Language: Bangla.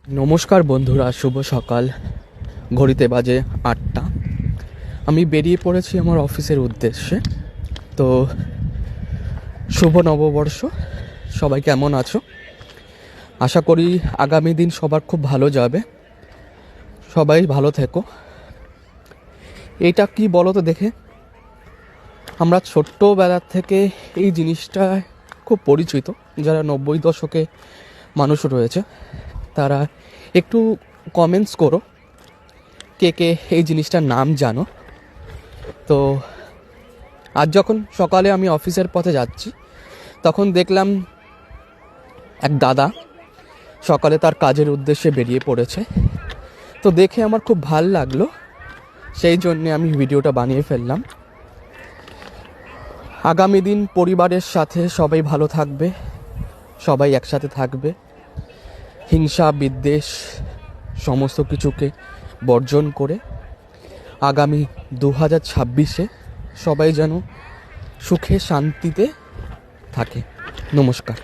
নমস্কার বন্ধুরা, শুভ সকাল। ঘড়িতে বাজে 8টা। আমি বেরিয়ে পড়েছি আমার অফিসের উদ্দেশ্যে। তো শুভ নববর্ষ। সবাই কেমন আছো? আশা করি আগামী দিন সবার খুব ভালো যাবে। সবাই ভালো থেকো। এইটা কি বলো তো দেখে, আমরা ছোট্টবেলার থেকে এই জিনিসটা খুব পরিচিত। যারা 90 দশকে মানুষ রয়েছে তারা একটু কমেন্টস করো, কে কে এই জিনিসটার নাম জানো। তো আজ যখন সকালে আমি অফিসের পথে যাচ্ছি, তখন দেখলাম এক দাদা সকালে তার কাজের উদ্দেশ্যে বেরিয়ে পড়েছে। তো দেখে আমার খুব ভাল লাগলো, সেই জন্যে আমি ভিডিওটা বানিয়ে ফেললাম। আগামী দিন পরিবারের সাথে সবাই ভালো থাকবে, সবাই একসাথে থাকবে। হিংসা বিদ্বেষ সমস্ত কিছুকে বর্জন করে আগামী 2026-এ সবাই যেন সুখে শান্তিতে থাকে। নমস্কার।